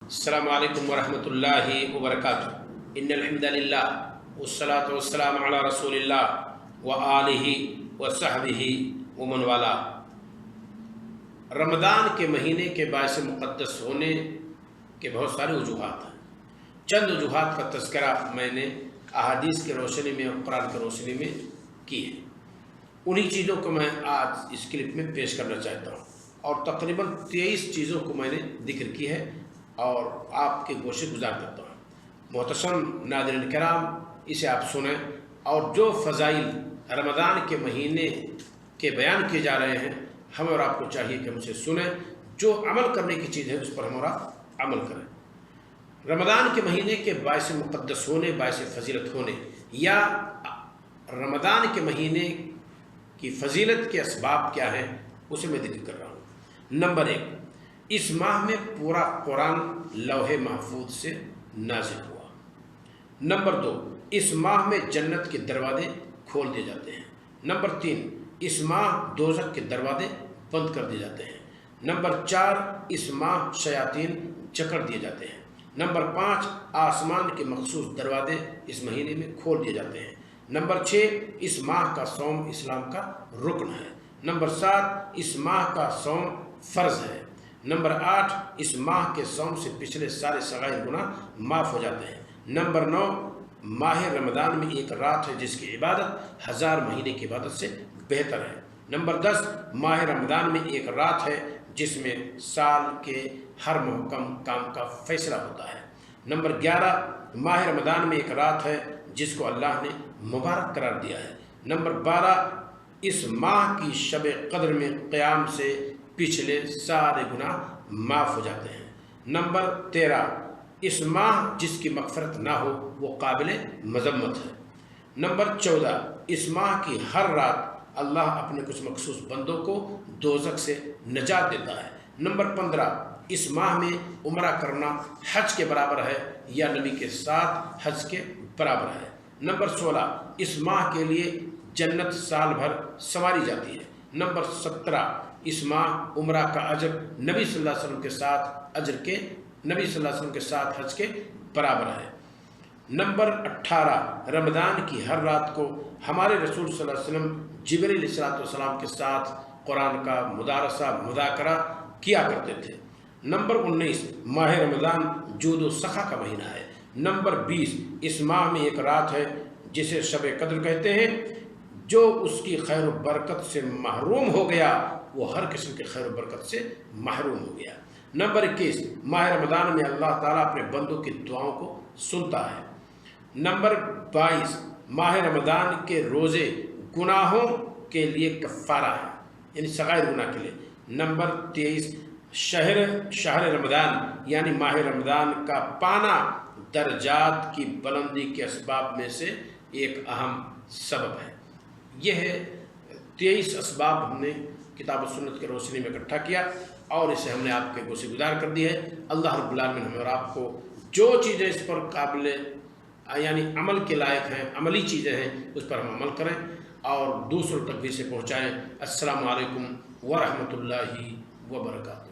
السلام علیکم ورحمۃ اللہ وبرکاتہ۔ ان الحمدللہ والصلاۃ والسلام علی رسول اللہ وآلہ وصحبہ ومن والاه۔ رمضان کے مہینے کے باعث مقدس ہونے کے بہت سارے وجوہات ہیں۔ چند وجوہات کا تذکرہ میں نے احادیث کی روشنی میں اور قرآن کی روشنی میں کی ہے۔ انہی چیزوں کو میں آج اس کلپ میں پیش کرنا چاہتا ہوں، اور تقریباً 23 چیزوں کو میں نے ذکر کی ہے اور آپ کے گوشے گزار کرتا ہوں۔ محترم ناظرین کرام، اسے آپ سنیں، اور جو فضائل رمضان کے مہینے کے بیان کیے جا رہے ہیں، ہمیں اور آپ کو چاہیے کہ ہم اسے سنیں۔ جو عمل کرنے کی چیز ہے اس پر ہم اور آپ عمل کریں۔ رمضان کے مہینے کے باعث مقدس ہونے، باعث فضیلت ہونے، یا رمضان کے مہینے کی فضیلت کے اسباب کیا ہیں، اسے میں ذکر کر رہا ہوں۔ نمبر 1، اس ماہ میں پورا قرآن لوح محفوظ سے نازل ہوا۔ نمبر 2، اس ماہ میں جنت کے دروازے کھول دیے جاتے ہیں۔ نمبر 3، اس ماہ دوزخ کے دروازے بند کر دیے جاتے ہیں۔ نمبر 4، اس ماہ شیاطین جکڑ دیے جاتے ہیں۔ نمبر 5، آسمان کے مخصوص دروازے اس مہینے میں کھول دیے جاتے ہیں۔ نمبر 6، اس ماہ کا صوم اسلام کا رکن ہے۔ نمبر 7، اس ماہ کا صوم فرض ہے۔ نمبر 8، اس ماہ کے صوم سے پچھلے سارے صغائر گناہ معاف ہو جاتے ہیں۔ نمبر 9، ماہ رمضان میں ایک رات ہے جس کی عبادت 1000 مہینے کی عبادت سے بہتر ہے۔ نمبر 10، ماہ رمضان میں ایک رات ہے جس میں سال کے ہر محکم کام کا فیصلہ ہوتا ہے۔ نمبر 11، ماہ رمضان میں ایک رات ہے جس کو اللہ نے مبارک قرار دیا ہے۔ نمبر 12، اس ماہ کی شب قدر میں قیام سے پچھلے سارے گناہ معاف ہو جاتے ہیں۔ نمبر 13، اس ماہ جس کی مغفرت نہ ہو وہ قابل مذمت ہے۔ نمبر 14، اس ماہ کی ہر رات اللہ اپنے کچھ مخصوص بندوں کو دوزخ سے نجات دیتا ہے۔ نمبر 15، اس ماہ میں عمرہ کرنا حج کے برابر ہے یا نبی کے ساتھ حج کے برابر ہے۔ نمبر 16، اس ماہ کے لیے جنت سال بھر سنواری جاتی ہے۔ نمبر 17، اس ماہ عمرہ کا اجر نبی صلی اللہ علیہ وسلم کے ساتھ حج کے برابر ہے۔ نمبر 18، رمضان کی ہر رات کو ہمارے رسول صلی اللہ علیہ وسلم جبریل علیہ السلام کے ساتھ قرآن کا مدارسہ مذاکرہ کیا کرتے تھے۔ نمبر 19، ماہ رمضان جود و سخا کا مہینہ ہے۔ نمبر 20، اس ماہ میں ایک رات ہے جسے شب قدر کہتے ہیں۔ جو اس کی خیر و برکت سے محروم ہو گیا وہ ہر قسم کے خیر و برکت سے محروم ہو گیا۔ نمبر 21، ماہ رمضان میں اللہ تعالیٰ اپنے بندوں کی دعاؤں کو سنتا ہے۔ نمبر 22، ماہ رمضان کے روزے گناہوں کے لیے کفارہ ہے، یعنی صغائر گناہ کے لیے۔ نمبر 23، شہر رمضان یعنی ماہ رمضان کا پانا درجات کی بلندی کے اسباب میں سے ایک اہم سبب ہے۔ یہ ہے 23 اسباب ہم نے کتاب و سنت کی روشنی میں اکٹھا کیا، اور اسے ہم نے آپ کے گوشے گزار کر دی ہے۔ اللہ رب العالمین ہمیں اور آپ کو جو چیزیں اس پر قابل یعنی عمل کے لائق ہیں، عملی چیزیں ہیں، اس پر ہم عمل کریں اور دوسروں تک بھی اسے پہنچائیں۔ السلام علیکم ورحمۃ اللہ وبرکاتہ۔